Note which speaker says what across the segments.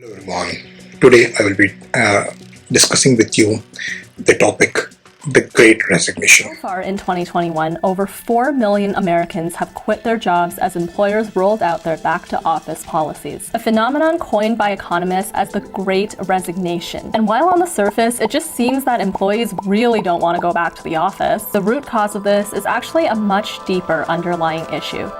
Speaker 1: Hello everyone. Today I will be discussing with you the topic, the Great Resignation.
Speaker 2: So far in 2021, over 4 million Americans have quit their jobs as employers rolled out their back-to-office policies, a phenomenon coined by economists as the Great Resignation. And while on the surface, it just seems that employees really don't want to go back to the office, the root cause of this is actually a much deeper underlying issue.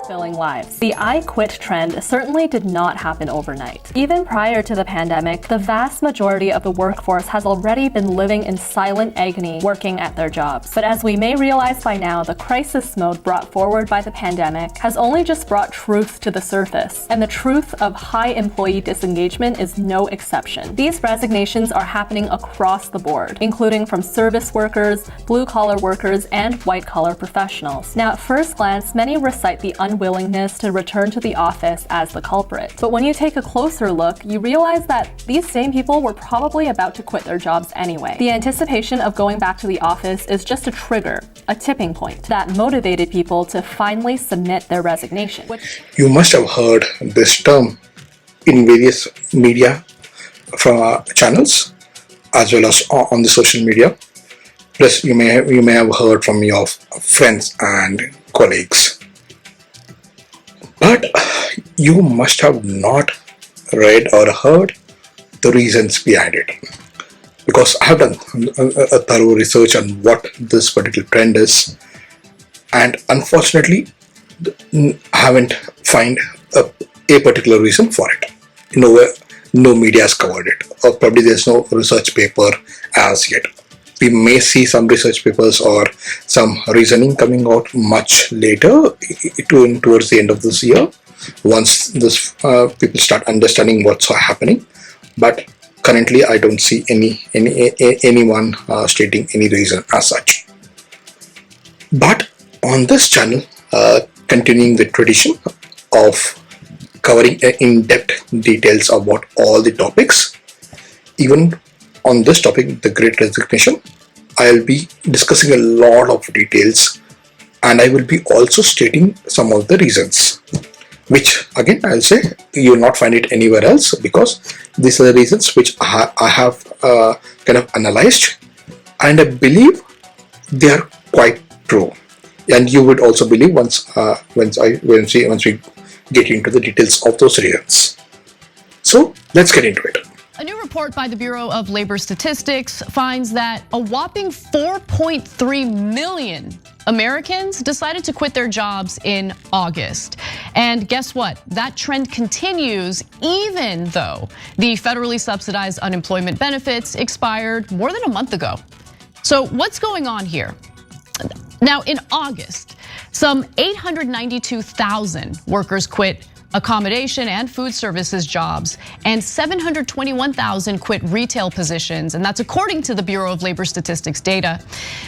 Speaker 2: Fulfilling lives. The I quit trend certainly did not happen overnight. Even prior to the pandemic, the vast majority of the workforce has already been living in silent agony working at their jobs. But as we may realize by now, the crisis mode brought forward by the pandemic has only just brought truth to the surface, and the truth of high employee disengagement is no exception. These resignations are happening across the board, including from service workers, blue-collar workers, and white-collar professionals. Now, at first glance, many recite the unwillingness to return to the office as the culprit. But when you take a closer look, you realize that these same people were probably about to quit their jobs anyway. The anticipation of going back to the office is just a trigger, a tipping point, that motivated people to finally submit their resignation.
Speaker 1: You must have heard this term in various media from our channels as well as on the social media. Plus, you may have heard from your friends and colleagues. But you must have not read or heard the reasons behind it. Because I have done a thorough research on what this particular trend is, and unfortunately haven't find a particular reason for it. No media has covered it, or probably there's no research paper as yet. We may see some research papers or some reasoning coming out much later, towards the end of this year, once this people start understanding what's happening. But currently, I don't see anyone stating any reason as such. But on this channel, continuing the tradition of covering in-depth details about all the topics, even on this topic, the Great Resignation, I'll be discussing a lot of details, and I will be also stating some of the reasons, which again I'll say you will not find it anywhere else, because these are the reasons which I have kind of analyzed, and I believe they are quite true, and you would also believe once we get into the details of those reasons. So let's get into it.
Speaker 3: A new report by the Bureau of Labor Statistics finds that a whopping 4.3 million Americans decided to quit their jobs in August. And guess what? That trend continues even though the federally subsidized unemployment benefits expired more than a month ago. So what's going on here? Now, in August, some 892,000 workers quit accommodation and food services jobs, and 721,000 quit retail positions, and that's according to the Bureau of Labor Statistics data.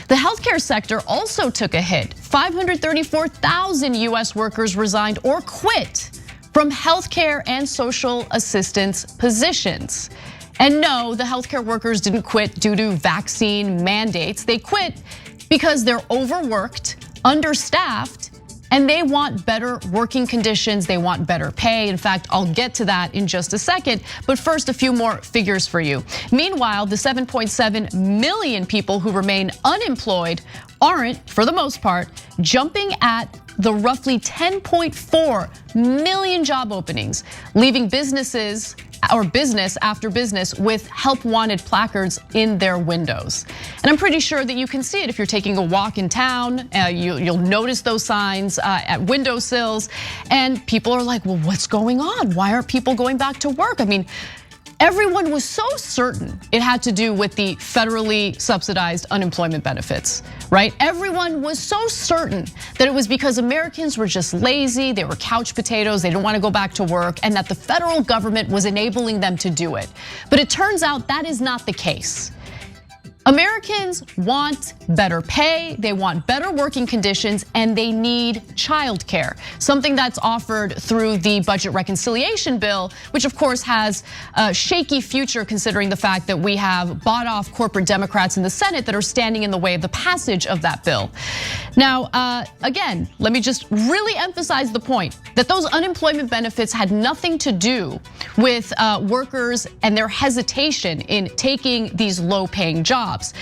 Speaker 3: The healthcare sector also took a hit. 534,000 US workers resigned or quit from healthcare and social assistance positions. And no, the healthcare workers didn't quit due to vaccine mandates. They quit because they're overworked, understaffed, and they want better working conditions, they want better pay. In fact, I'll get to that in just a second. But first, a few more figures for you. Meanwhile, the 7.7 million people who remain unemployed aren't, for the most part, jumping at the roughly 10.4 million job openings, leaving businesses or business after business with help wanted placards in their windows. And I'm pretty sure that you can see it if you're taking a walk in town. You'll notice those signs at windowsills, and people are like, well, what's going on? Why aren't people going back to work? I mean, everyone was so certain it had to do with the federally subsidized unemployment benefits, right? Everyone was so certain that it was because Americans were just lazy, they were couch potatoes, they didn't want to go back to work, and that the federal government was enabling them to do it. But it turns out that is not the case. Americans want better pay, they want better working conditions, and they need childcare, something that's offered through the budget reconciliation bill, which of course has a shaky future considering the fact that we have bought off corporate Democrats in the Senate that are standing in the way of the passage of that bill. Now, again, let me just really emphasize the point that those unemployment benefits had nothing to do with workers and their hesitation in taking these low-paying jobs.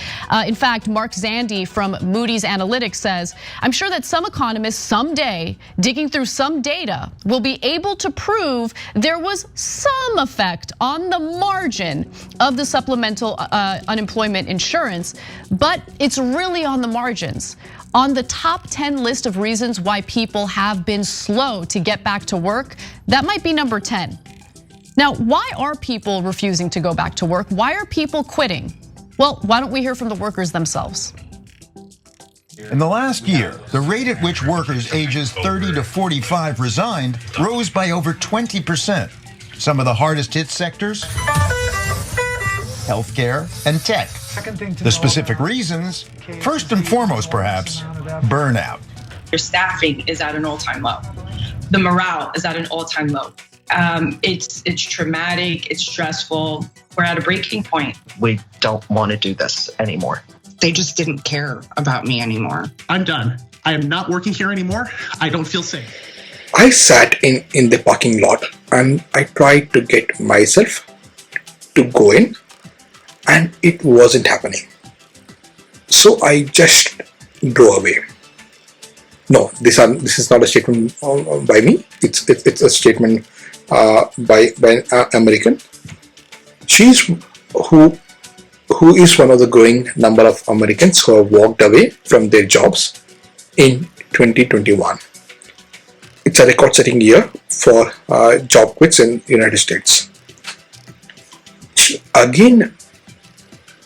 Speaker 3: In fact, Mark Zandi from Moody's Analytics says, I'm sure that some economists someday, digging through some data, will be able to prove there was some effect on the margin of the supplemental unemployment insurance, but it's really on the margins. On the top 10 list of reasons why people have been slow to get back to work, that might be number 10. Now, why are people refusing to go back to work? Why are people quitting? Well, why don't we hear from the workers themselves?
Speaker 4: In the last year, the rate at which workers ages 30 to 45 resigned rose by over 20%. Some of the hardest hit sectors? Healthcare and tech. The specific reasons, first and foremost perhaps, burnout.
Speaker 5: Your staffing is at an all-time low. The morale is at an all-time low. It's traumatic, it's stressful. We're at a breaking point.
Speaker 6: We don't want to do this anymore.
Speaker 7: They just didn't care about me anymore.
Speaker 8: I'm done. I am not working here anymore. I don't feel safe.
Speaker 1: I sat in the parking lot and I tried to get myself to go in, and it wasn't happening. So I just drove away. No, this is not a statement by me. It's a statement by an American. She's who is one of the growing number of Americans who have walked away from their jobs in 2021. It's a record-setting year for job quits in the United States. She again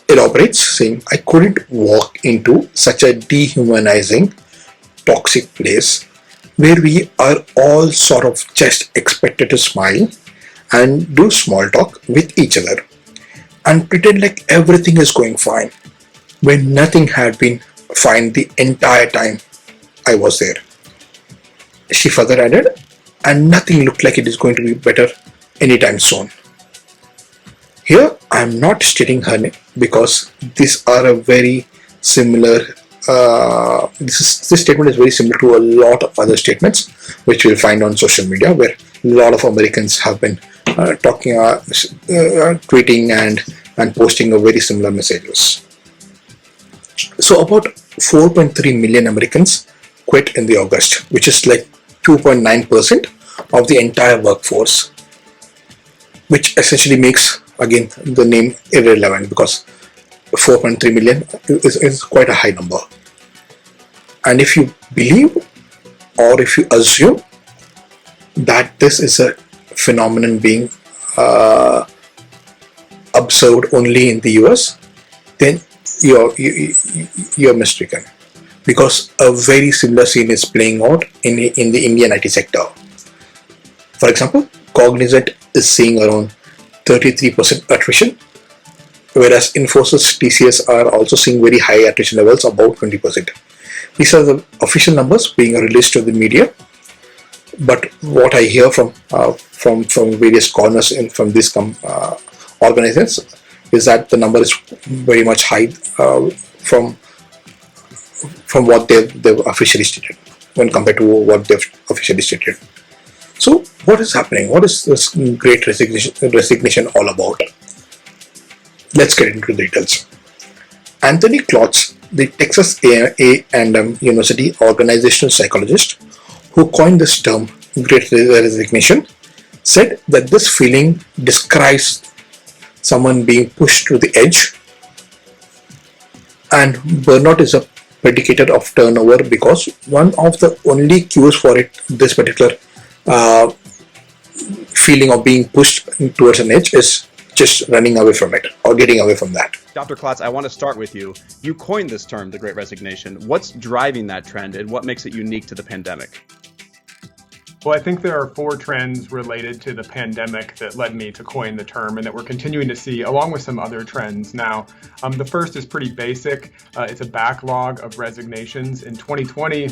Speaker 1: elaborates, saying, I couldn't walk into such a dehumanizing, toxic place where we are all sort of just expected to smile and do small talk with each other and pretend like everything is going fine when nothing had been fine the entire time I was there. She further added, and nothing looked like it is going to be better anytime soon. Here I am not stating her name because these are a very similar this statement is very similar to a lot of other statements which you'll find on social media, where a lot of Americans have been tweeting and posting a very similar messages. So about 4.3 million Americans quit in the August, which is like 2.9% of the entire workforce, which essentially makes, again, the name irrelevant because 4.3 million is quite a high number. And if you believe or if you assume that this is a phenomenon being observed only in the US, then you're mistaken, because a very similar scene is playing out in the Indian IT sector. For example, Cognizant is seeing around 33% attrition, whereas Infosys, TCS are also seeing very high attrition levels, about 20%. These are the official numbers being released to the media, but what I hear from various corners and from these organizations is that the number is very much high from what they've officially stated when compared to what they've officially stated. So what is happening? What is this Great Resignation all about? Let's get into the details. Anthony Klotz, the Texas A&M University organizational psychologist who coined this term Great Resignation, said that this feeling describes someone being pushed to the edge, and burnout is a predicator of turnover because one of the only cues for it, this particular feeling of being pushed towards an edge, is just running away from it or getting away from that.
Speaker 9: Dr. Klotz, I want to start with you. You coined this term, the Great Resignation. What's driving that trend and what makes it unique to the pandemic?
Speaker 10: Well, I think there are 4 trends related to the pandemic that led me to coin the term and that we're continuing to see, along with some other trends now. The first is pretty basic. It's a backlog of resignations. In 2020,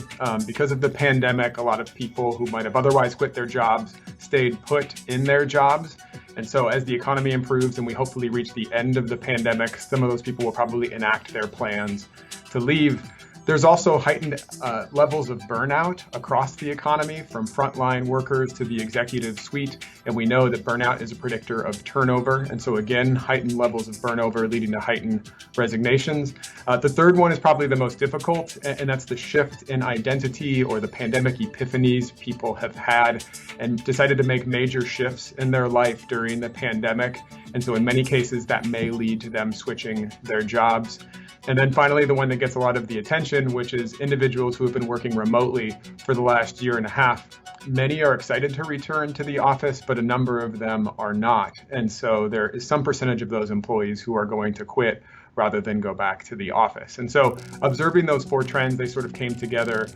Speaker 10: because of the pandemic, a lot of people who might have otherwise quit their jobs stayed put in their jobs. And so as the economy improves and we hopefully reach the end of the pandemic, some of those people will probably enact their plans to leave. There's also heightened levels of burnout across the economy, from frontline workers to the executive suite. And we know that burnout is a predictor of turnover. And so again, heightened levels of burnover leading to heightened resignations. The third one is probably the most difficult, and that's the shift in identity or the pandemic epiphanies people have had and decided to make major shifts in their life during the pandemic. And so in many cases, that may lead to them switching their jobs. And then finally, the one that gets a lot of the attention, which is individuals who have been working remotely for the last year and a half. Many are excited to return to the office, but a number of them are not. And so there is some percentage of those employees who are going to quit rather than go back to the office. And so observing those 4 trends, they sort of came together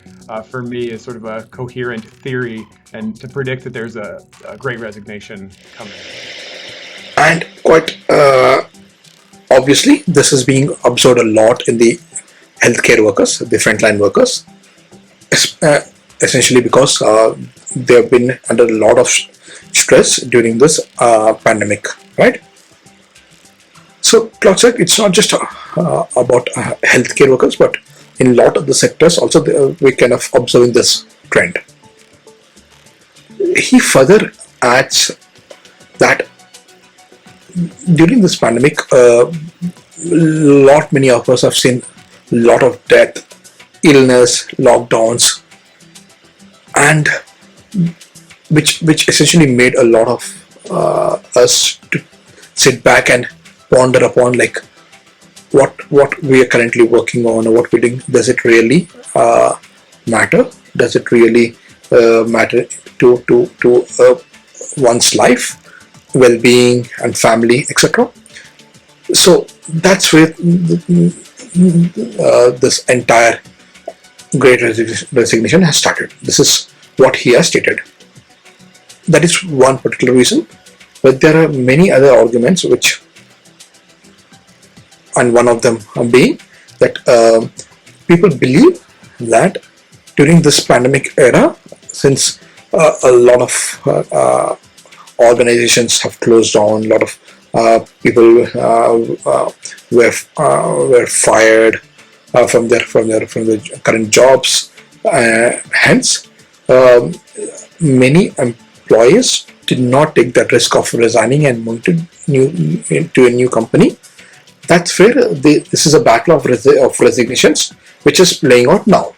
Speaker 10: for me as sort of a coherent theory and to predict that there's a great resignation coming.
Speaker 1: And quite obviously, this is being observed a lot in the healthcare workers, the frontline workers, essentially because they have been under a lot of stress during this pandemic, right? So, Claude, it's not just about healthcare workers, but in a lot of the sectors also we're kind of observing this trend. He further adds that during this pandemic, many of us have seen a lot of death, illness, lockdowns, and which essentially made a lot of us to sit back and ponder upon like what we are currently working on or what we're doing. Does it really matter? Does it really matter to one's life, well-being and family, etc.? So that's where this entire Great Resignation has started. This is what he has stated. That is one particular reason, but there are many other arguments which, and one of them being that people believe that during this pandemic era, since a lot of organizations have closed down, a lot of people were fired from their current jobs. Hence, many employers did not take that risk of resigning and moving to a new company. That's where this is a backlog of resignations which is playing out now,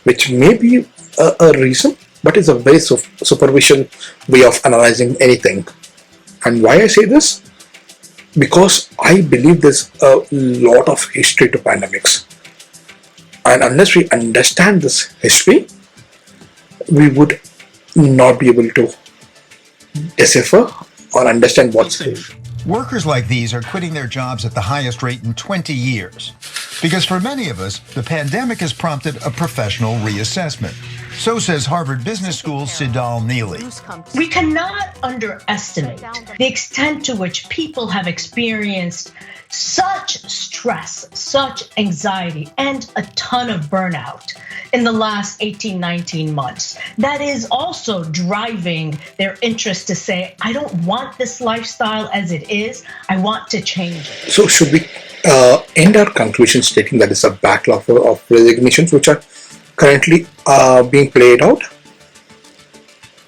Speaker 1: which may be a reason, but it's a very superficial way of analyzing anything. And why I say this? Because I believe there's a lot of history to pandemics, and unless we understand this history, we would not be able to decipher or understand what's
Speaker 4: Workers like these are quitting their jobs at the highest rate in 20 years. Because for many of us, the pandemic has prompted a professional reassessment. So says Harvard Business School's Sidal Neely.
Speaker 11: We cannot underestimate the extent to which people have experienced such stress, such anxiety, and a ton of burnout in the last 18, 19 months. That is also driving their interest to say, I don't want this lifestyle as it is, I want to change it.
Speaker 1: So should we end our conclusion stating that it's a backlog of resignations which are currently being played out?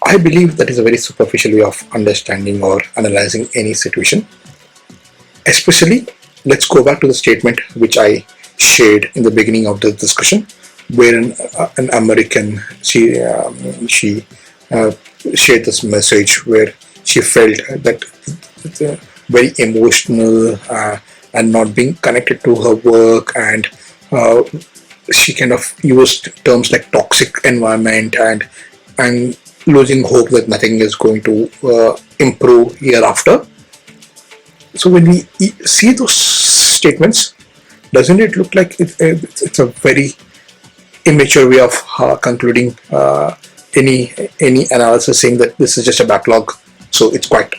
Speaker 1: I believe that is a very superficial way of understanding or analyzing any situation. Especially, let's go back to the statement which I shared in the beginning of the discussion, where an American, she shared this message where she felt that very emotional and not being connected to her work, and she kind of used terms like toxic environment and losing hope that nothing is going to improve hereafter. So when we see those statements, doesn't it look like it's a very immature way of concluding any analysis saying that this is just a backlog, so it's quite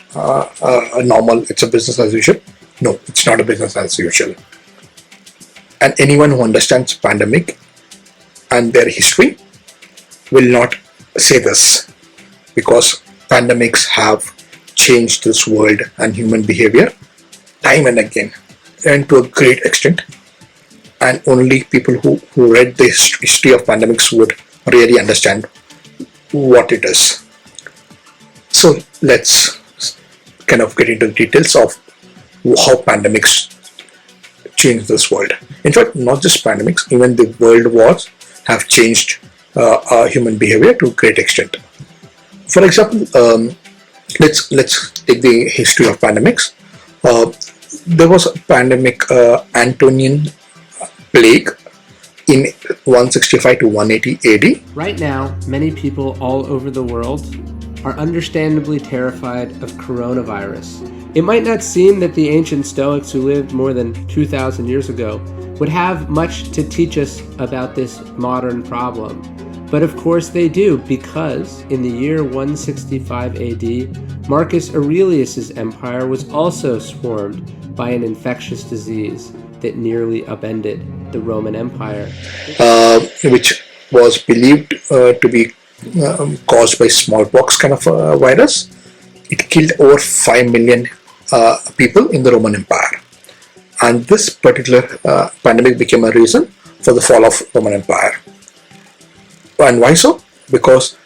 Speaker 1: normal, it's a business as usual. No, it's not a business as usual. And anyone who understands pandemic and their history will not say this, because pandemics have changed this world and human behavior time and again, and to a great extent. And only people who read the history of pandemics would really understand what it is. So let's kind of get into the details of how pandemics change this world. In fact, not just pandemics, even the world wars have changed human behavior to a great extent. For example, let's take the history of pandemics. There was a pandemic, Antonian plague, in 165 to 180 AD.
Speaker 12: Right now, many people all over the world are understandably terrified of coronavirus. It might not seem that the ancient Stoics who lived more than 2,000 years ago would have much to teach us about this modern problem. But of course they do, because in the year 165 AD, Marcus Aurelius's empire was also swarmed by an infectious disease that nearly upended the Roman Empire.
Speaker 1: Which was believed to be caused by smallpox kind of a virus. It killed over 5 million people in the Roman Empire. And this particular pandemic became a reason for the fall of Roman Empire. And why so? Because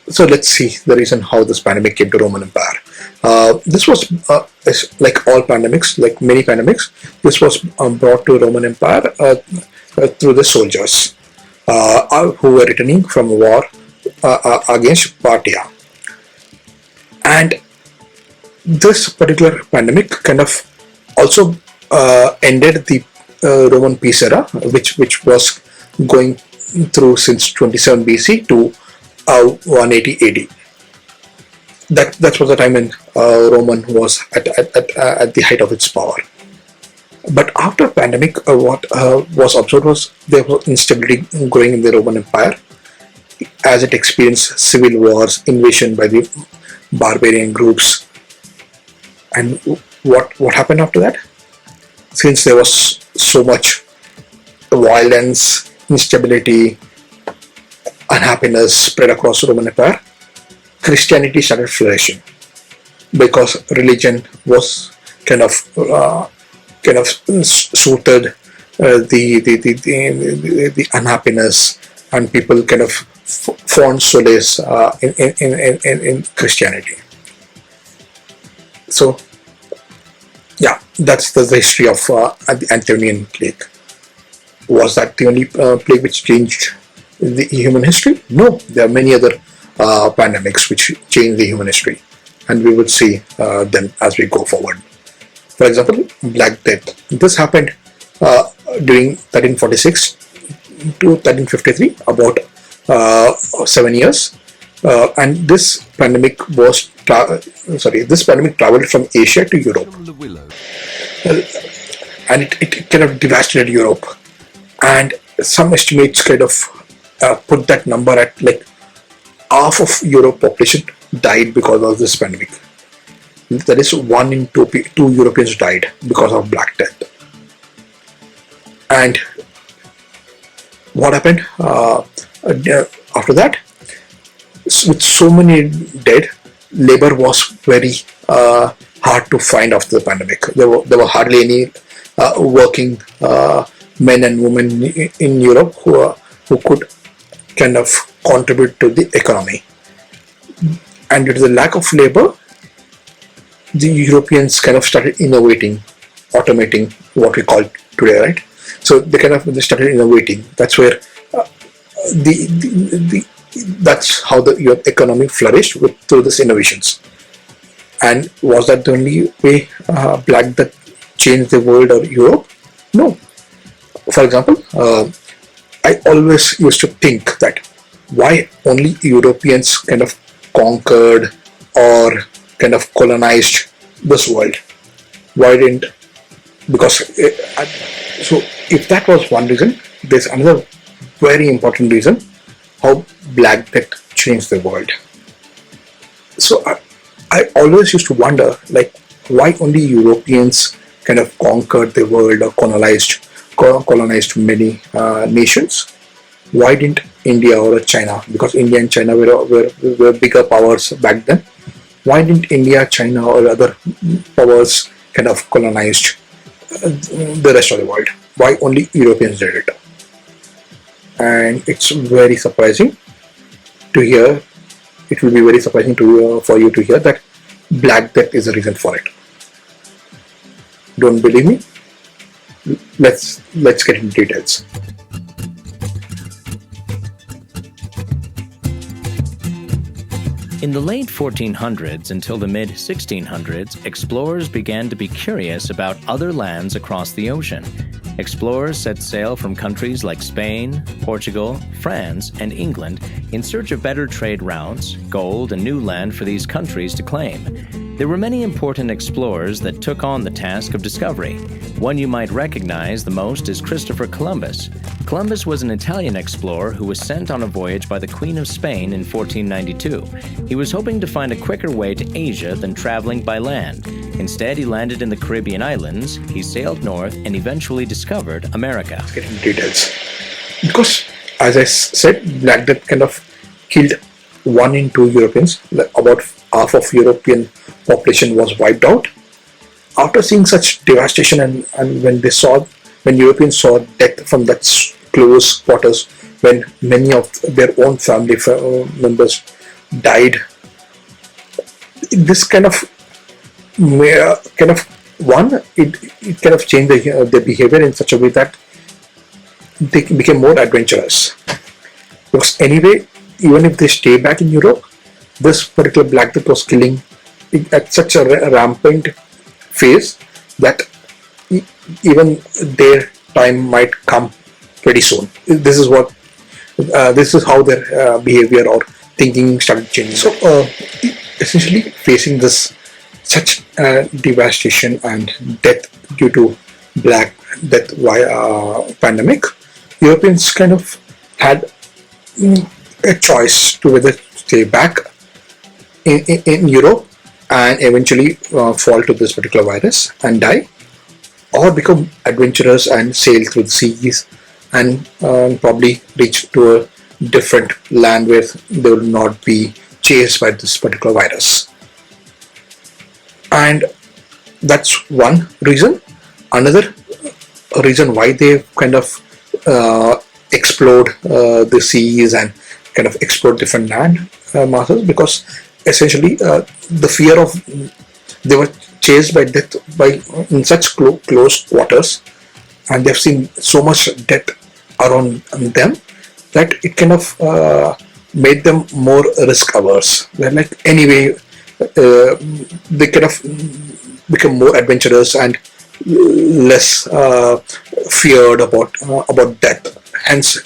Speaker 1: so let's see the reason how this pandemic came to Roman Empire. This was like all pandemics, like many pandemics, this was brought to Roman Empire through the soldiers who were returning from war against Parthia. And this particular pandemic kind of also ended the Roman peace era, which was going through since 27 BC to 180 AD. That was the time when Roman was at the height of its power. But after pandemic, what was observed was there was instability growing in the Roman Empire as it experienced civil wars, invasion by the barbarian groups. And what happened after that? Since there was so much violence, instability, unhappiness spread across the Roman Empire, Christianity started flourishing, because religion was kind of soothed the unhappiness, and people kind of found solace in Christianity. So yeah, that's the history of the Antonian plague. Was that the only plague which changed the human history? No, there are many other pandemics which changed the human history, and we would see them as we go forward. For example, Black Death. This happened during 1346 to 1353, about 7 years, and this pandemic traveled from Asia to Europe, and it kind of devastated Europe. And some estimates kind of put that number at like half of Europe population died because of this pandemic. That is, 1 in 2 Europeans died because of Black Death. And what happened after that? With so many dead, labor was very hard to find after the pandemic. There were hardly any working men and women in Europe who could kind of contribute to the economy. And due to the lack of labor, the Europeans kind of started innovating, automating, what we call today, right? So they started innovating. That's where that's how the economy flourished through these innovations. And was that the only way Black Death changed the world or Europe? No. For example, I always used to think that why only Europeans kind of conquered or kind of colonized this world. Why didn't? Because so if that was one reason, there's another very important reason, how Black Death changed the world. So I always used to wonder, like, why only Europeans kind of conquered the world or colonized many nations. Why didn't India or China? Because India and China were bigger powers back then. Why didn't India, China, or other powers kind of colonized the rest of the world? Why only Europeans did it? And it's very surprising to hear. It will be very surprising for you to hear that Black Death is the reason for it. Don't believe me? Let's get into details.
Speaker 13: In the late 1400s until the mid-1600s, explorers began to be curious about other lands across the ocean. Explorers set sail from countries like Spain, Portugal, France, and England in search of better trade routes, gold, and new land for these countries to claim. There were many important explorers that took on the task of discovery. One you might recognize the most is Christopher Columbus. Columbus was an Italian explorer who was sent on a voyage by the Queen of Spain in 1492. He was hoping to find a quicker way to Asia than traveling by land. Instead, he landed in the Caribbean islands, he sailed north, and eventually discovered America.
Speaker 1: Let's get into details. Because, as I said, Black Death kind of killed 1 in 2 Europeans. About half of European population was wiped out. After seeing such devastation and when Europeans saw death from that close quarters, when many of their own family members died, this kind of it kind of changed their behavior in such a way that they became more adventurous. Because anyway, even if they stay back in Europe, this particular Black Death was killing at such a rampant phase that even their time might come pretty soon. This is how their behavior or thinking started changing. So essentially, facing this such devastation and death due to Black Death pandemic, Europeans kind of had a choice to whether stay back in Europe and eventually fall to this particular virus and die, or become adventurous and sail through the seas and probably reach to a different land where they will not be chased by this particular virus. And that's one reason. Another reason why they kind of explored the seas and kind of explored different land masses, because essentially the fear of they were chased by death in such close quarters, and they've seen so much death around them that it kind of made them more risk averse. They're like, anyway, they kind of become more adventurous and less feared about death. Hence,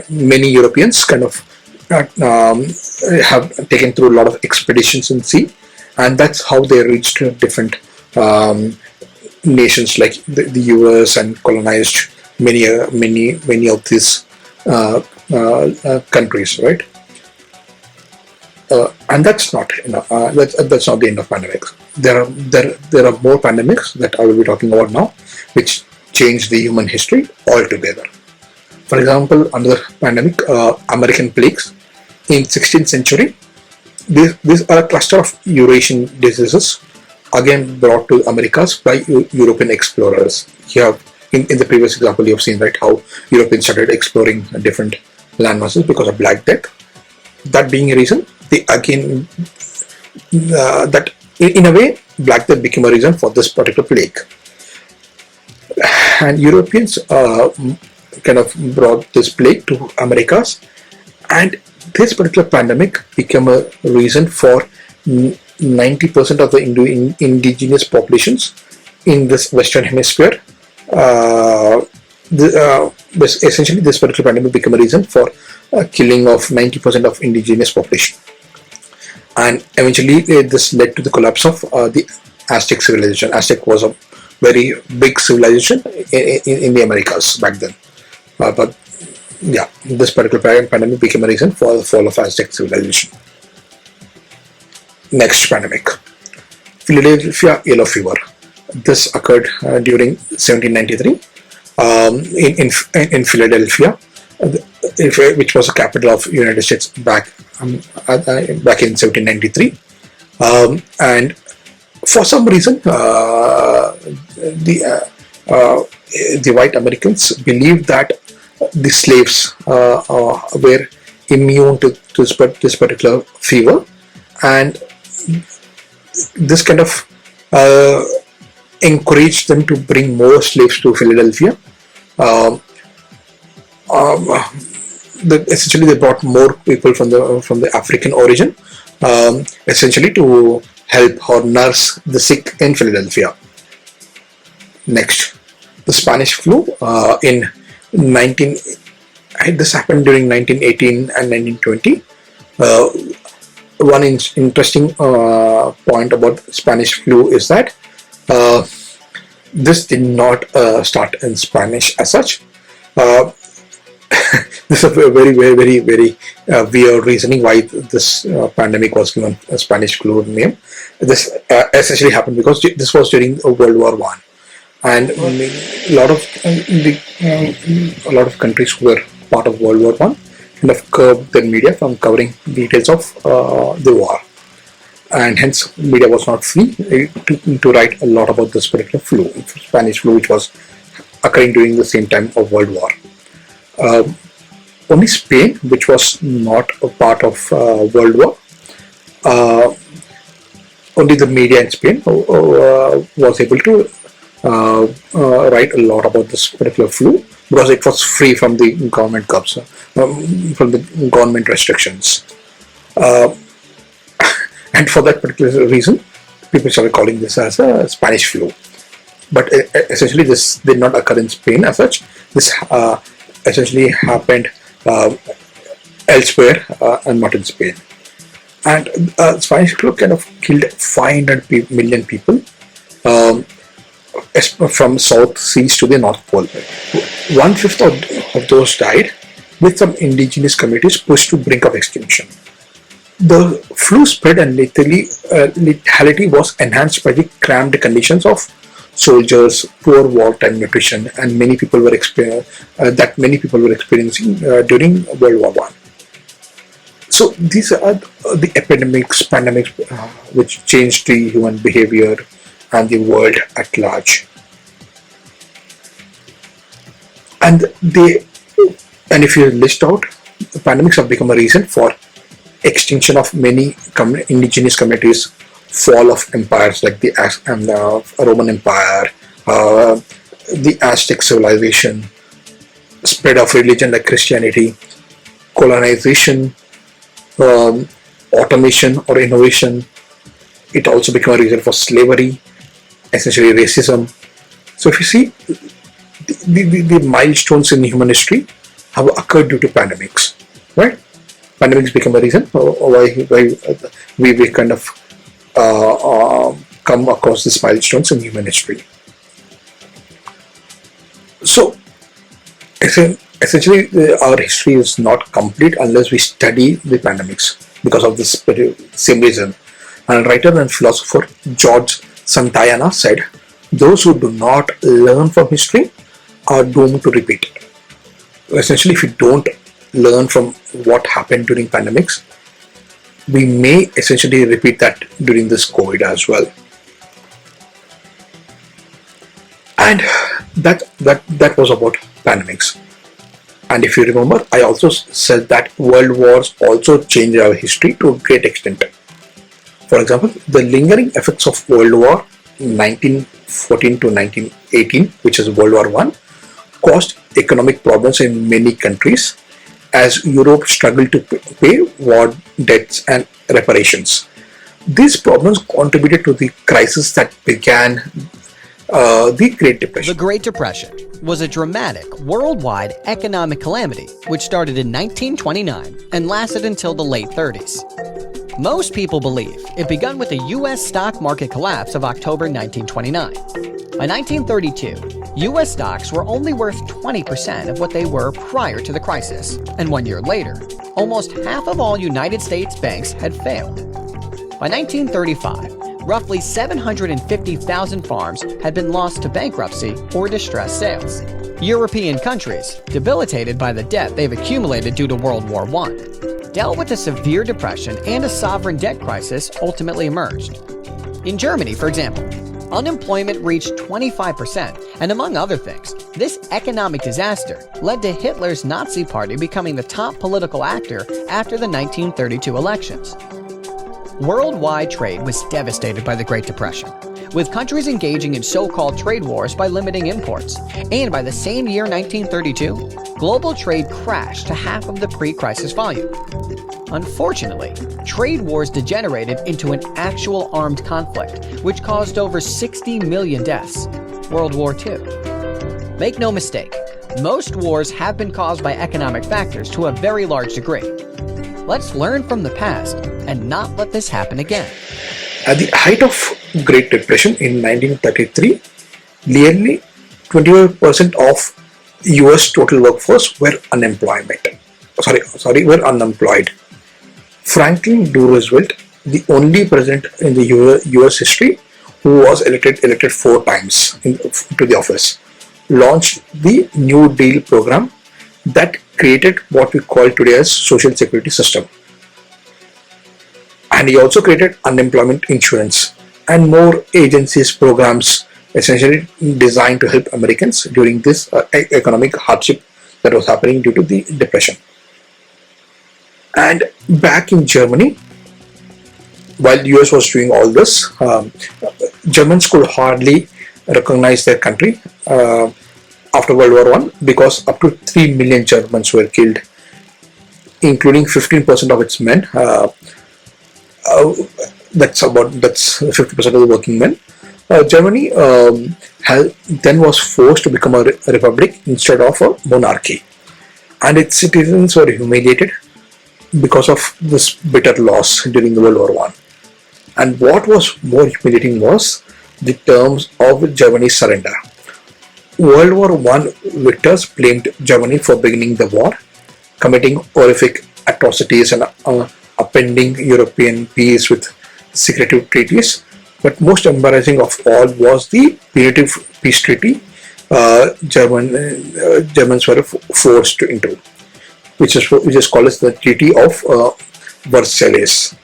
Speaker 1: many Europeans kind of have taken through a lot of expeditions in sea, and that's how they reached different nations like the US and colonized many of these countries, right? And that's not that's not the end of pandemics. There are more pandemics that I will be talking about now, which changed the human history altogether. For example, another pandemic, American plagues in 16th century. These are a cluster of Eurasian diseases, again brought to Americas by European explorers. Here, in the previous example, you have seen, right, how Europeans started exploring different land masses because of Black Death. That being a reason, they again that in a way, Black Death became a reason for this particular plague. And Europeans kind of brought this plague to Americas, and this particular pandemic became a reason for 90% of the indigenous populations in this Western Hemisphere. Essentially, this particular pandemic became a reason for killing of 90% of indigenous population. And eventually, this led to the collapse of the Aztec civilization. Aztec was a very big civilization in the Americas back then. But yeah, this particular pandemic became a reason for the fall of Aztec civilization. Next pandemic, Philadelphia yellow fever. This occurred during 1793 in Philadelphia, which was the capital of United States back in 1793. And for some reason, the white Americans believed that the slaves were immune to this particular fever, and this kind of encouraged them to bring more slaves to Philadelphia. Essentially, they brought more people from the African origin, essentially to help or nurse the sick in Philadelphia. Next, the Spanish flu in 19. This happened during 1918 and 1920. One interesting point about Spanish flu is that this did not start in Spanish as such. This is a very weird reasoning why this pandemic was given a Spanish flu name. This essentially happened because this was during World War I, and a lot of countries who were part of World War I kind of curbed their media from covering details of the war, and hence media was not free to write a lot about this particular flu, Spanish flu, which was occurring during the same time of World War. Only Spain, which was not a part of World War, only the media in Spain was able to write a lot about this particular flu because it was free from the government curbs, from the government restrictions. And for that particular reason, people started calling this as a Spanish flu. But essentially, this did not occur in Spain as such. This essentially happened elsewhere and not in Spain. And Spanish flu kind of killed 500 million people from South Seas to the North Pole. 1/5 of those died, with some indigenous communities pushed to brink of extinction. The flu spread and lethality was enhanced by the cramped conditions of soldiers, poor wartime nutrition, and many people were experiencing during World War I. So these are the pandemics, which changed the human behavior and the world at large. And if you list out, the pandemics have become a reason for extinction of many indigenous communities, fall of empires like the Roman Empire, the Aztec civilization, spread of religion like Christianity, colonization, automation or innovation. It also became a reason for slavery, essentially racism. So if you see, the milestones in human history have occurred due to pandemics, right? Pandemics become a reason why we kind of come across these milestones in human history. So essentially, our history is not complete unless we study the pandemics because of this same reason. And writer and philosopher George Santayana said, "Those who do not learn from history are doomed to repeat it." Essentially, if we don't learn from what happened during pandemics, we may essentially repeat that during this COVID as well. And that was about pandemics. And if you remember, I also said that world wars also changed our history to a great extent. For example, the lingering effects of World War 1914 to 1918, which is World War I, caused economic problems in many countries as Europe struggled to pay war debts and reparations. These problems contributed to the crisis that began the Great Depression.
Speaker 14: The Great Depression was a dramatic worldwide economic calamity which started in 1929 and lasted until the late 30s. Most people believe it began with the U.S. stock market collapse of October 1929. By 1932, US stocks were only worth 20% of what they were prior to the crisis, and 1 year later, almost half of all United States banks had failed. By 1935, roughly 750,000 farms had been lost to bankruptcy or distressed sales. European countries, debilitated by the debt they've accumulated due to World War I, dealt with a severe depression and a sovereign debt crisis ultimately emerged. In Germany, for example, unemployment reached 25%, and among other things, this economic disaster led to Hitler's Nazi Party becoming the top political actor after the 1932 elections. Worldwide trade was devastated by the Great Depression, with countries engaging in so-called trade wars by limiting imports. And by the same year, 1932, global trade crashed to half of the pre-crisis volume. Unfortunately, trade wars degenerated into an actual armed conflict, which caused over 60 million deaths. World War II. Make no mistake, most wars have been caused by economic factors to a very large degree. Let's learn from the past and not let this happen again.
Speaker 1: At the height of Great Depression in 1933, nearly 25% of US total workforce were unemployed. Franklin D. Roosevelt, the only president in the US history who was elected 4 times to the office, launched the New Deal program that created what we call today as social security system. And he also created unemployment insurance and more agencies programs essentially designed to help Americans during this economic hardship that was happening due to the depression. And back in Germany, while the US was doing all this, Germans could hardly recognize their country after World War I because up to 3 million Germans were killed, including 15% of its men. That's 50% of the working men. Germany then was forced to become a republic instead of a monarchy, and its citizens were humiliated because of this bitter loss during the World War I. And what was more humiliating was the terms of Germany's surrender. World War I victors blamed Germany for beginning the war, committing horrific atrocities and upending European peace with secretive treaties. But most embarrassing of all was the punitive peace treaty Germans were forced into, which is called as the Treaty of Versailles.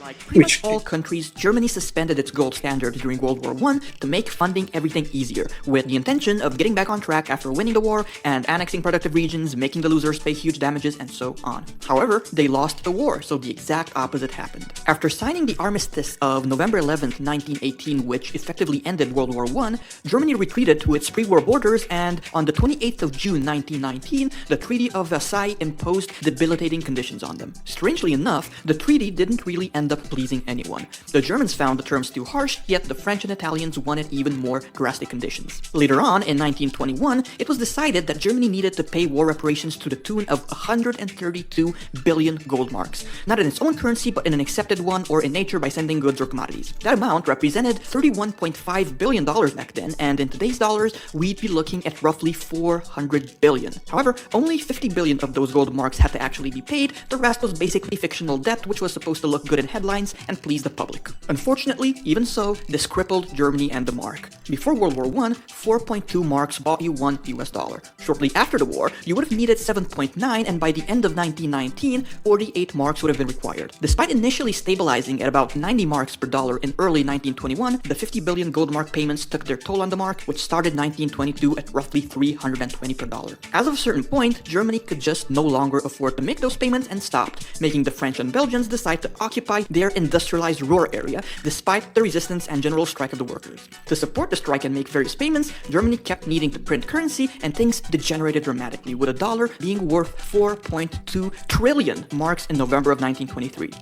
Speaker 15: Like pretty much all countries, Germany suspended its gold standard during World War I to make funding everything easier, with the intention of getting back on track after winning the war and annexing productive regions, making the losers pay huge damages, and so on. However, they lost the war, so the exact opposite happened. After signing the armistice of November 11th, 1918, which effectively ended World War I, Germany retreated to its pre-war borders, and on the 28th of June 1919, the Treaty of Versailles imposed debilitating conditions on them. Strangely enough, the treaty didn't really end up pleasing anyone. The Germans found the terms too harsh, yet the French and Italians wanted even more drastic conditions. Later on, in 1921, it was decided that Germany needed to pay war reparations to the tune of 132 billion gold marks, not in its own currency but in an accepted one or in nature by sending goods or commodities. That amount represented $31.5 billion back then, and in today's dollars, we'd be looking at roughly 400 billion. However, only 50 billion of those gold marks had to actually be paid. The rest was basically fictional debt which was supposed to look good in headlines and please the public. Unfortunately, even so, this crippled Germany and the mark. Before World War I, 4.2 marks bought you $1 US. Shortly after the war, you would have needed 7.9, and by the end of 1919, 48 marks would have been required. Despite initially stabilizing at about 90 marks per dollar in early 1921, the 50 billion gold mark payments took their toll on the mark, which started 1922 at roughly 320 per dollar. As of a certain point, Germany could just no longer afford to make those payments and stopped, making the French and Belgians decide to occupy their industrialized Ruhr area, despite the resistance and general strike of the workers. To support the strike and make various payments, Germany kept needing to print currency, and things degenerated dramatically, with a dollar being worth 4.2 trillion marks in November of 1923.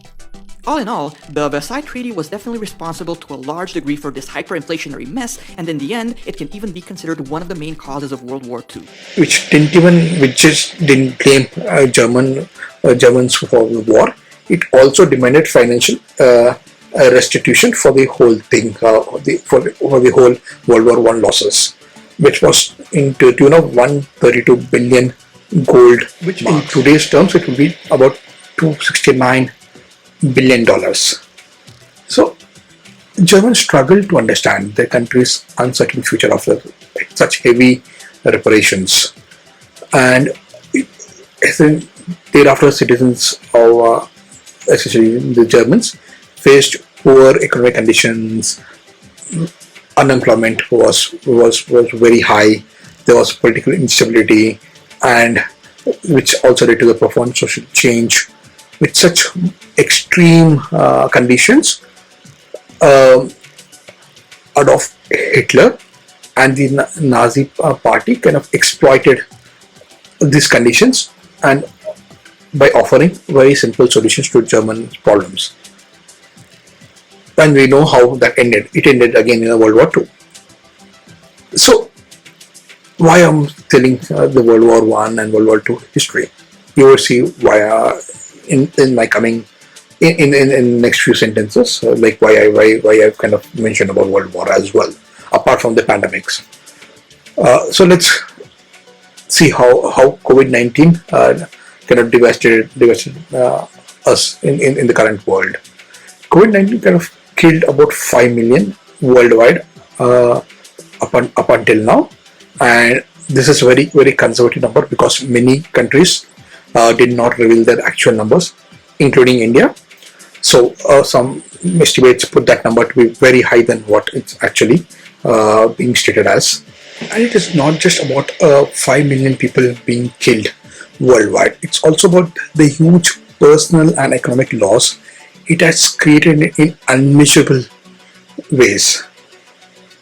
Speaker 15: All in all, the Versailles Treaty was definitely responsible to a large degree for this hyperinflationary mess, and in the end, it can even be considered one of the main causes of World War II.
Speaker 1: Which just didn't blame Germans for the war. It also demanded financial restitution for the whole thing, for the whole World War I losses. which was into tune of 132 billion gold, which in today's terms it would be about $269 billion. So Germans struggled to understand their country's uncertain future after such heavy reparations, and thereafter citizens of especially the Germans faced poor economic conditions. Unemployment was very high. There was political instability, and which also led to the profound social change. With such extreme conditions, Adolf Hitler and the Nazi party kind of exploited these conditions and by offering very simple solutions to German problems. And we know how that ended. It ended again in World War II. So, why I'm telling the World War One and World War II history? You will see why in my coming in next few sentences, like why I've kind of mentioned about World War as well, apart from the pandemics. So let's see how COVID-19 kind of devastated us in the current world. COVID-19 kind of killed about 5 million worldwide up until now, and this is very very conservative number because many countries did not reveal their actual numbers, including India. So some estimates put that number to be very high than what it's actually being stated as. And it is not just about 5 million people being killed worldwide. It's also about the huge personal and economic loss it has created in unmeasurable ways.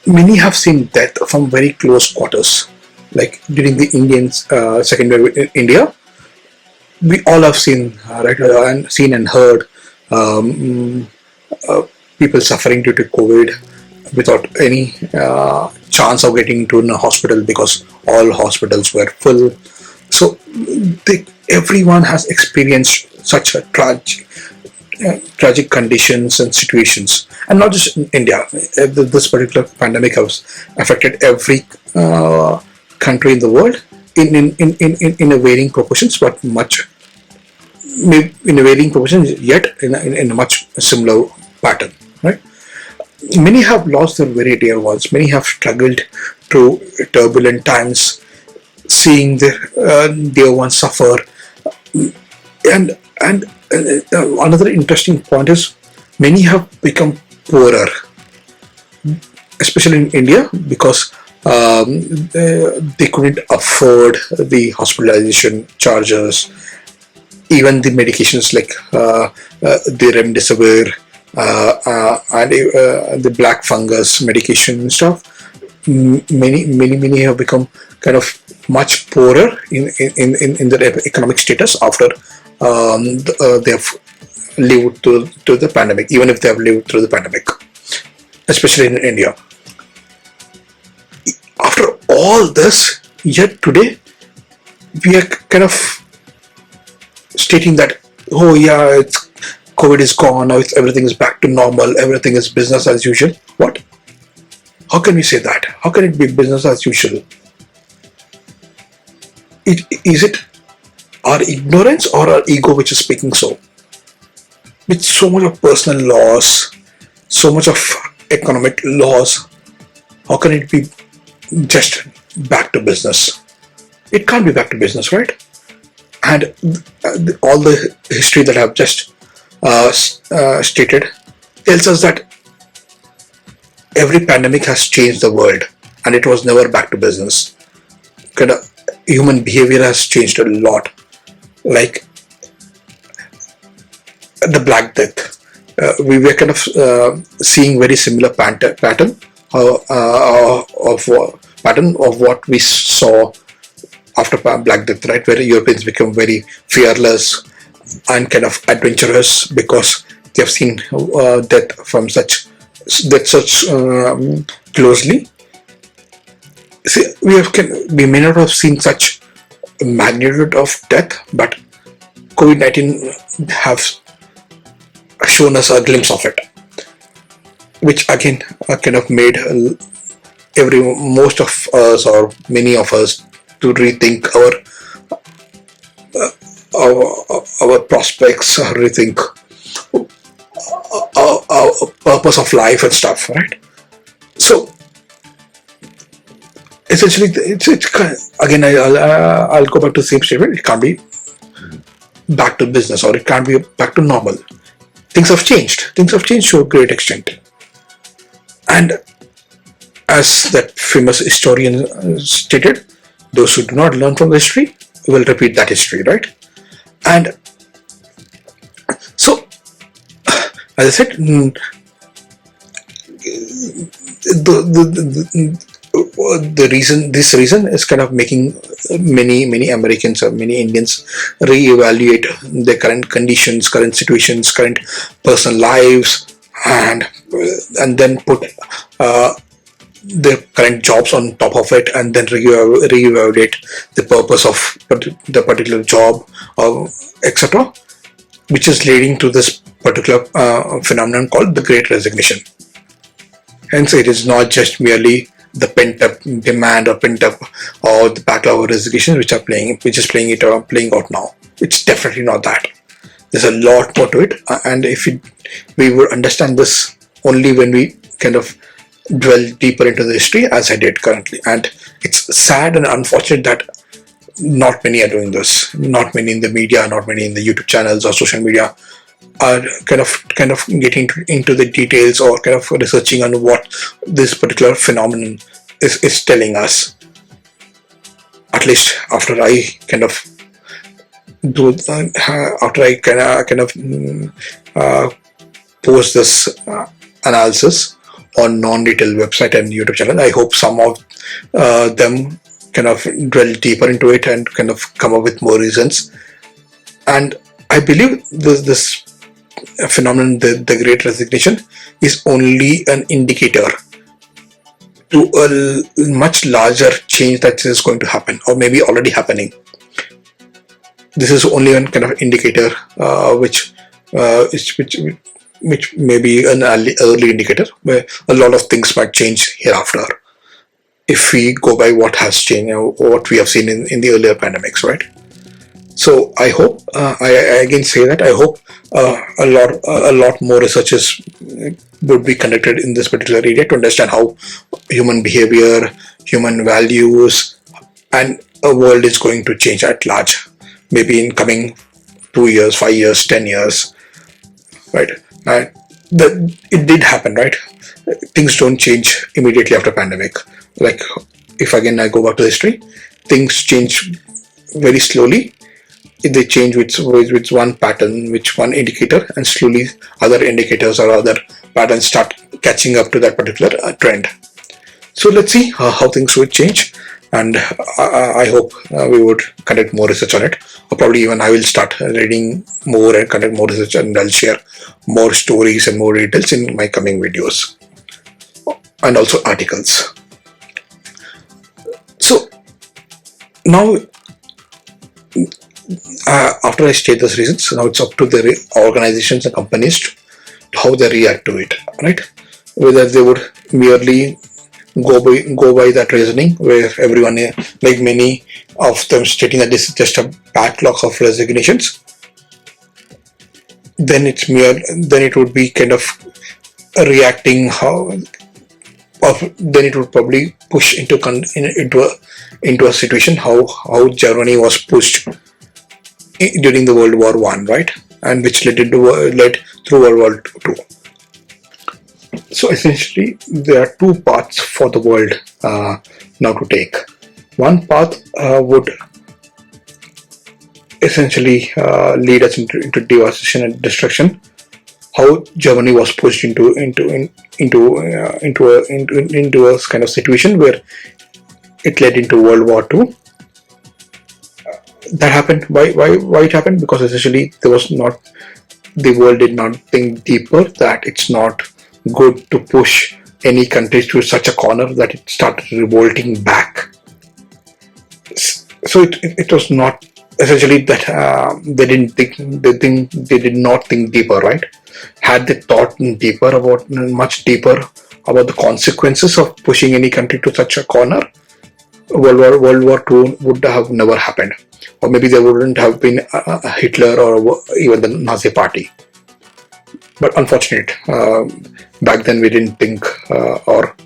Speaker 1: Many have seen death from very close quarters, like during the second wave in India. We all have seen, and seen and heard people suffering due to COVID without any chance of getting into a hospital because all hospitals were full. So everyone has experienced such a tragic conditions and situations, and not just in India. This particular pandemic has affected every country in the world in a varying proportions, but much in a varying proportions, yet in a much similar pattern, right? Many have lost their very dear ones. Many have struggled through turbulent times, seeing their dear ones suffer. And another interesting point is many have become poorer, especially in India, because they couldn't afford the hospitalization charges, even the medications like the remdesivir and the black fungus medication and stuff. Many have become kind of much poorer in their economic status after they have lived through the pandemic, even if they have lived through the pandemic, especially in India. After all this, yet today we are kind of stating that, oh yeah, COVID is gone, now everything is back to normal, everything is business as usual. What? How can we say that? How can it be business as usual? Is it our ignorance or our ego which is speaking so? With so much of personal loss, so much of economic loss, how can it be just back to business? It can't be back to business, right? And all the history that I've just stated tells us that every pandemic has changed the world, and it was never back to business. Kind of human behavior has changed a lot. Like the Black Death, we were kind of seeing very similar pattern of what we saw after Black Death, right? Where Europeans become very fearless and kind of adventurous because they have seen death from such closely. See, we may not have seen such magnitude of death, but COVID-19 have shown us a glimpse of it, which again kind of made most of us or many of us to rethink our prospects, rethink our purpose of life and stuff, right? So essentially, it's again, I'll go back to the same statement. It can't be back to business, or it can't be back to normal. Things have changed. Things have changed to a great extent, and as that famous historian stated, those who do not learn from the history will repeat that history, right? And so, as I said, the reason, this reason is kind of making many Americans or many Indians reevaluate their current conditions, current situations, current personal lives, and then put their current jobs on top of it, and then reevaluate the purpose of the particular job, etc., which is leading to this particular phenomenon called the Great Resignation. Hence, it is not just merely the pent-up demand or pent-up or the backlog of resignation which is playing out now. It's definitely not that. There's a lot more to it, and if we would understand this only when we kind of dwell deeper into the history, as I did currently. And it's sad and unfortunate that not many are doing this. Not many in the media, not many in the YouTube channels or social media are kind of getting into the details or kind of researching on what this particular phenomenon is telling us. At least after I kind of post this analysis on non-retail website and YouTube channel, I hope some of them kind of drill deeper into it and kind of come up with more reasons. And I believe this phenomenon, the Great Resignation, is only an indicator to a much larger change that is going to happen, or maybe already happening. This is only one kind of indicator, which may be an early indicator, where a lot of things might change hereafter if we go by what has changed, what we have seen in the earlier pandemics, right? So I hope, I again say that I hope a lot more researches would be conducted in this particular area to understand how human behavior, human values, and a world is going to change at large, maybe in coming 2 years, 5 years, 10 years, right? It did happen, right? Things don't change immediately after pandemic. Like, if again I go back to history, things change very slowly. They change with one pattern, which one indicator, and slowly other indicators or other patterns start catching up to that particular trend. So let's see how things would change, and I hope we would conduct more research on it, or probably even I will start reading more and conduct more research, and I'll share more stories and more details in my coming videos and also articles. So now, after I state those reasons, now it's up to the organizations and companies to how they react to it, right? Whether they would merely go by that reasoning, where everyone, like many of them, stating that this is just a backlog of resignations, then it would be kind of reacting then it would probably push into a situation how Germany was pushed during the World War I, right? And which led through World War II. So essentially, there are two paths for the world now to take. One path would essentially lead us into devastation and destruction. How Germany was pushed into a kind of situation where it led into World War II. That happened. Why it happened? Because essentially the world did not think deeper that it's not good to push any countries to such a corner that it started revolting back. So it was not essentially that they did not think deeper, right? Had they thought much deeper about the consequences of pushing any country to such a corner, World War II would have never happened, or maybe there wouldn't have been Hitler or even the Nazi Party. But unfortunate, back then we didn't think, or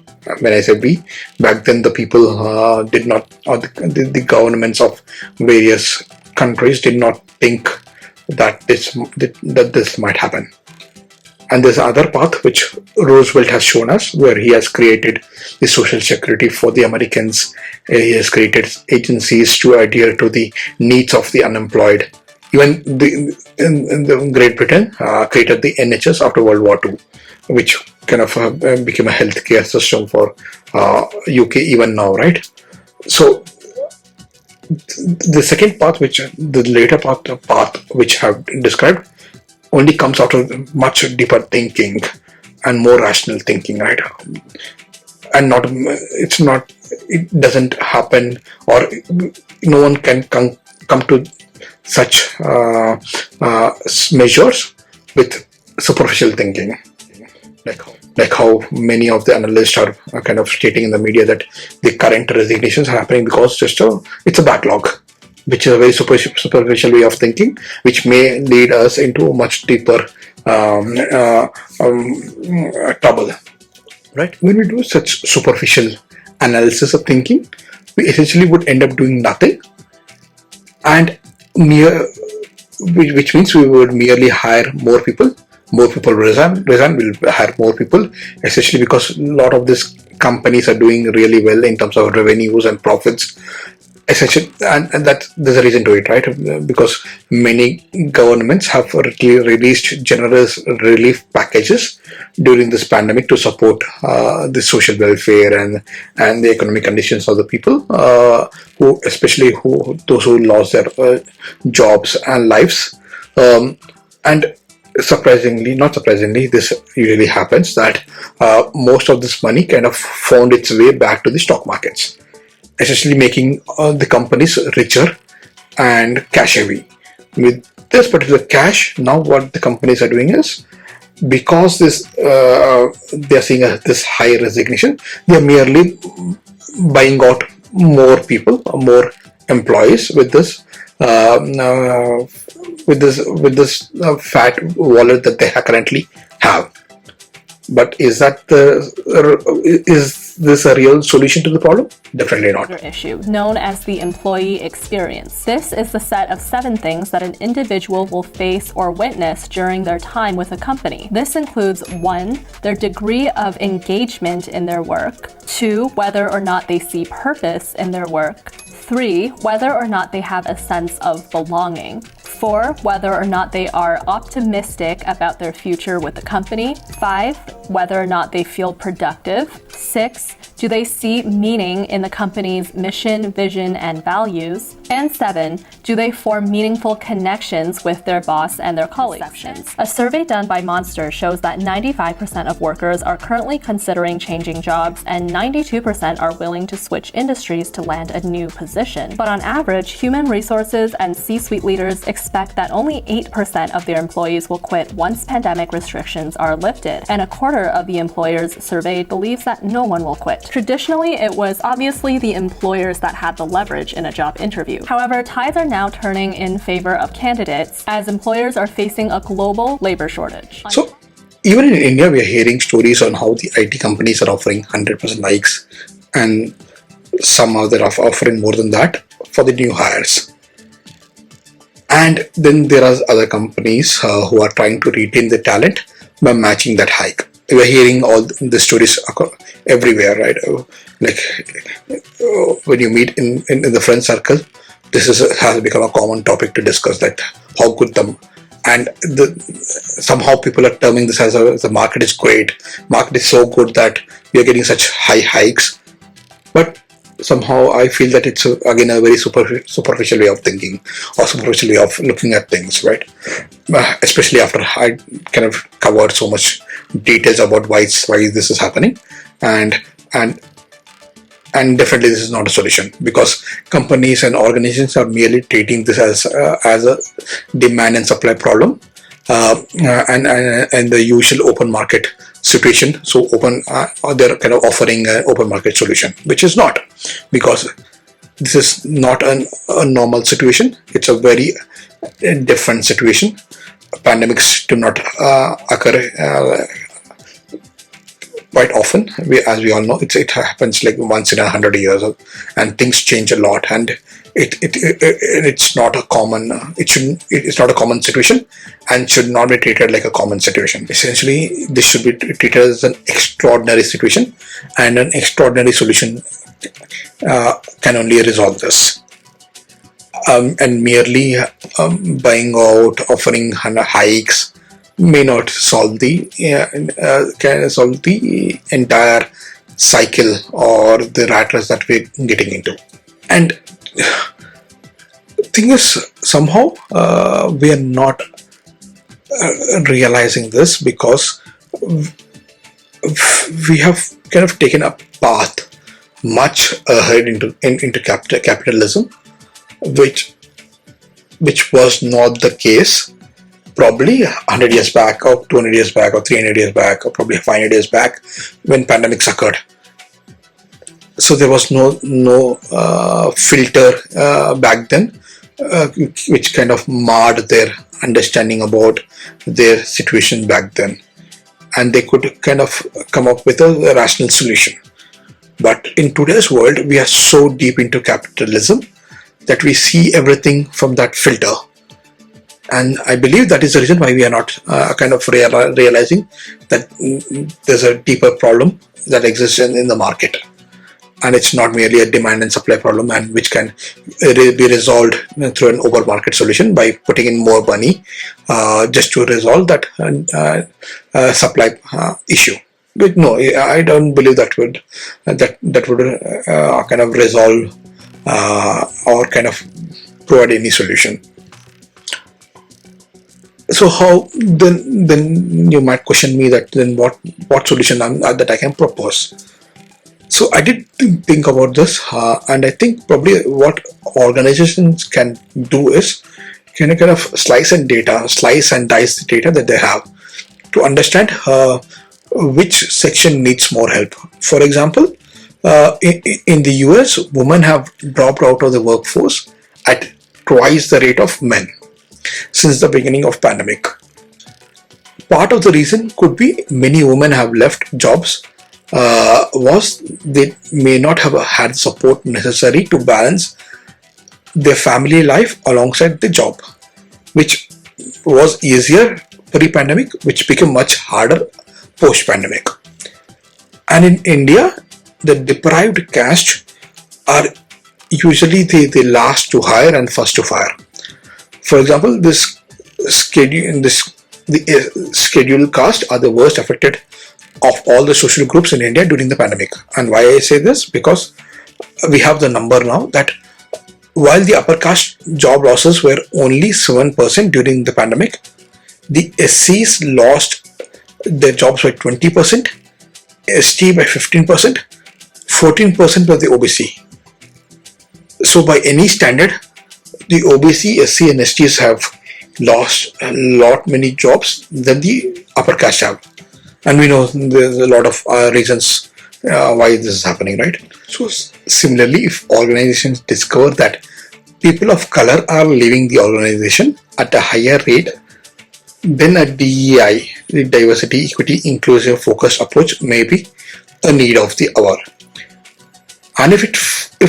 Speaker 1: when I say we, back then the people did not, or the governments of various countries did not think that this might happen. And there's another path which Roosevelt has shown us, where he has created the social security for the Americans. He has created agencies to adhere to the needs of the unemployed. Even in the Great Britain created the NHS after World War II, which kind of became a healthcare system for UK even now, right? So the second path, the later path which I have described, only comes after much deeper thinking and more rational thinking, right? And it doesn't happen, or no one can come to such measures with superficial thinking, like how many of the analysts are kind of stating in the media that the current resignations are happening because it's a backlog, which is a very superficial way of thinking, which may lead us into a much deeper trouble. Right? When we do such superficial analysis of thinking, we essentially would end up doing nothing, and which means we would merely hire more people. More people resign, we'll hire more people, especially because a lot of these companies are doing really well in terms of revenues and profits. Essentially, and that there's a reason to it, right? Because many governments have released generous relief packages during this pandemic to support the social welfare and the economic conditions of the people, those who lost their jobs and lives. And not surprisingly, this usually happens that most of this money kind of found its way back to the stock markets, essentially making the companies richer and cash heavy. With this particular cash, now what the companies are doing is, because they are seeing this high resignation, they are merely buying out more people, more employees with this fat wallet that they currently have. But is this a real solution to the problem? Definitely not.
Speaker 2: Issue known as the employee experience. This is the set of 7 things that an individual will face or witness during their time with a company. This includes 1, their degree of engagement in their work, 2, whether or not they see purpose in their work, 3, whether or not they have a sense of belonging, 4, whether or not they are optimistic about their future with the company, 5, whether or not they feel productive, 6, do they see meaning in the company's mission, vision, and values, and 7, do they form meaningful connections with their boss and their colleagues. A survey done by Monster shows that 95% of workers are currently considering changing jobs, and 92% are willing to switch industries to land a new position. But on average, human resources and C-suite leaders expect that only 8% of their employees will quit once pandemic restrictions are lifted, and a quarter of the employers surveyed believes that no one will quit. Traditionally, it was obviously the employers that had the leverage in a job interview. However, tides are now turning in favor of candidates as employers are facing a global labor shortage.
Speaker 1: So, even in India, we are hearing stories on how the IT companies are offering 100% hikes, and some are offering more than that for the new hires. And then there are other companies who are trying to retain the talent by matching that hike. We are hearing all the stories everywhere, right? Like when you meet in the friend circle, this has become a common topic to discuss, that how good somehow people are terming this as the market is great. Market is so good that we are getting such high hikes. But somehow I feel that it's again a very superficial way of thinking, or superficial way of looking at things, right? Especially after I kind of covered so much details about why this is happening, and definitely this is not a solution, because companies and organizations are merely treating this as a demand and supply problem, and the usual open market situation. So they're kind of offering an open market solution, which is not, because this is not a normal situation. It's a very different situation. Pandemics do not occur quite often. As we all know, it happens like once in 100 years, and things change a lot. And it's not a common. It's not a common situation, and should not be treated like a common situation. Essentially, this should be treated as an extraordinary situation, and an extraordinary solution can only resolve this. And merely buying out, offering hikes may not solve the entire cycle or the rat race that we're getting into. And the thing is, somehow we are not realizing this, because we have kind of taken a path much ahead into capitalism, which was not the case probably 100 years back, or 200 years back, or 300 years back, or probably 500 years back, when pandemics occurred. So there was no filter back then, which kind of marred their understanding about their situation back then, and they could kind of come up with a rational solution. But in today's world, we are so deep into capitalism that we see everything from that filter. And I believe that is the reason why we are not kind of realizing that there's a deeper problem that exists in the market. And it's not merely a demand and supply problem, and which can be resolved through an open market solution by putting in more money just to resolve that supply issue. But no, I don't believe that would kind of resolve or kind of provide any solution. So how then you might question me that then what solution that I can propose. So I did think about this, and I think probably what organizations can do is kind of slice and dice the data that they have to understand which section needs more help. For example, in the US, women have dropped out of the workforce at twice the rate of men since the beginning of pandemic. Part of the reason could be many women have left jobs was they may not have had support necessary to balance their family life alongside the job, which was easier pre-pandemic, which became much harder post-pandemic. And in India, the deprived caste are usually the last to hire and first to fire. For example, the scheduled caste are the worst affected of all the social groups in India during the pandemic. And why I say this? Because we have the number now that while the upper caste job losses were only 7% during the pandemic, the SCs lost their jobs by 20%, ST by 15%, 14% by the OBC. So by any standard, the OBC, SC and STs have lost a lot many jobs than the upper caste have. And we know there's a lot of reasons why this is happening, right? So similarly, if organizations discover that people of color are leaving the organization at a higher rate, then a DEI, the diversity, equity, inclusive, focused approach may be a need of the hour. And if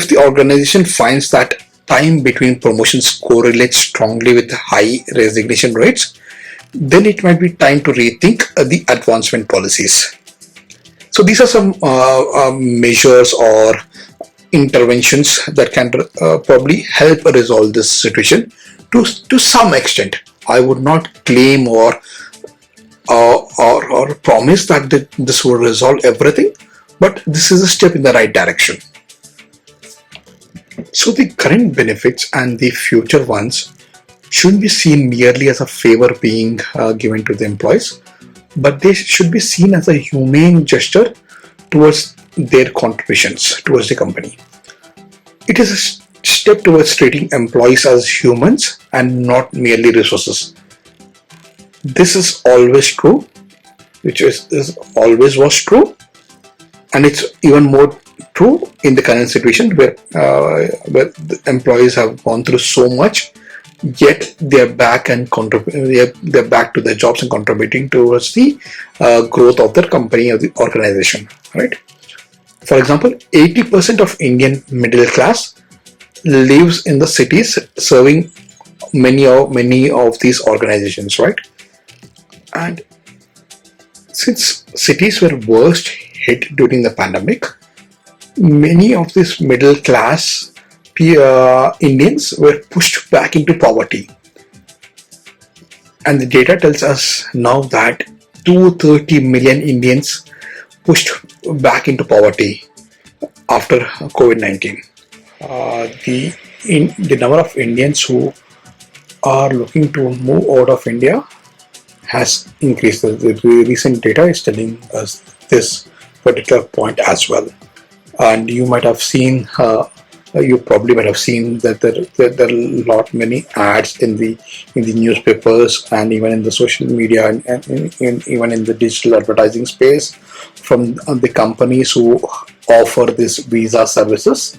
Speaker 1: the organization finds that time between promotions correlates strongly with high resignation rates, then it might be time to rethink the advancement policies. So these are some measures or interventions that can probably help resolve this situation to some extent. I would not claim or promise that this will resolve everything, but this is a step in the right direction. So the current benefits and the future ones shouldn't be seen merely as a favor being given to the employees, but they should be seen as a humane gesture towards their contributions towards the company. It is a step towards treating employees as humans and not merely resources. This is always true, which is always was true, and it's even more true in the current situation where the employees have gone through so much, yet they're back and they're back to their jobs and contributing towards the growth of their company or the organization, right? For example, 80% of Indian middle class lives in the cities serving many of these organizations, right? And since cities were worst hit during the pandemic, many of these middle class Indians were pushed back into poverty. And the data tells us now that 230 million Indians pushed back into poverty after COVID-19. The number of Indians who are looking to move out of India has increased. The recent data is telling us this particular point as well. And you might have seen, you probably might have seen that there are a lot many ads in the newspapers and even in the social media and even in the digital advertising space from the companies who offer these visa services.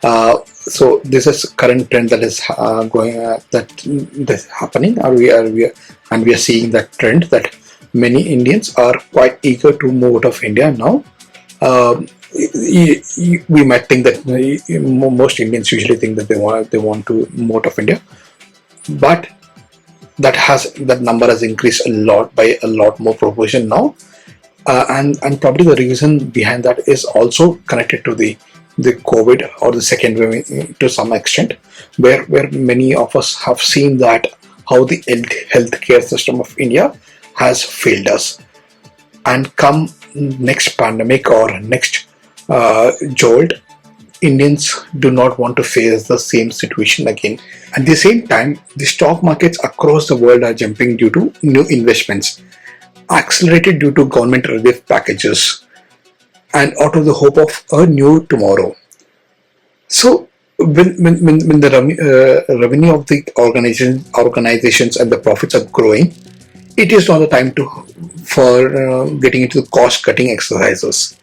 Speaker 1: So this is current trend that is that's happening, and we are seeing that trend that many Indians are quite eager to move out of India now. We might think that most Indians usually think that they want to move out of India, but that number has increased a lot by a lot more proportion now, and probably the reason behind that is also connected to the COVID or the second wave to some extent, where many of us have seen that how the healthcare system of India has failed us, and come next pandemic or next jolt, Indians do not want to face the same situation again. At the same time, the stock markets across the world are jumping due to new investments, accelerated due to government relief packages, and out of the hope of a new tomorrow. So when the revenue of the organizations and the profits are growing, it is not the time for getting into the cost cutting exercises.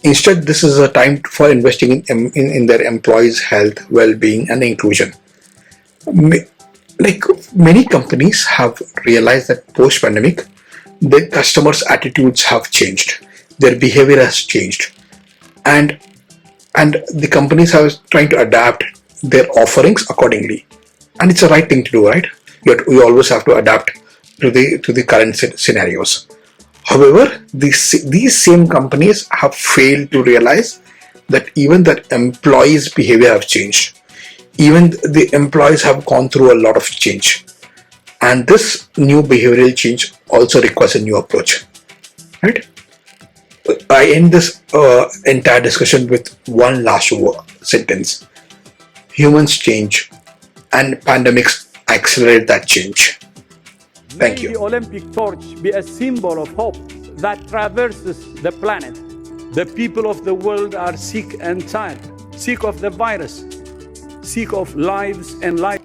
Speaker 1: Instead, this is a time for investing in their employees' health, well-being, and inclusion. Like many companies have realized that post-pandemic, their customers' attitudes have changed, their behavior has changed, and the companies are trying to adapt their offerings accordingly. And it's the right thing to do, right? You always have to adapt to the current scenarios. However, these same companies have failed to realize that even their employees' behavior have changed. Even the employees have gone through a lot of change. And this new behavioral change also requires a new approach, right? I end this entire discussion with one last sentence. Humans change and pandemics accelerate that change. Thank you.
Speaker 16: May the Olympic torch be a symbol of hope that traverses the planet. The people of the world are sick and tired, sick of the virus, sick of lives and lives.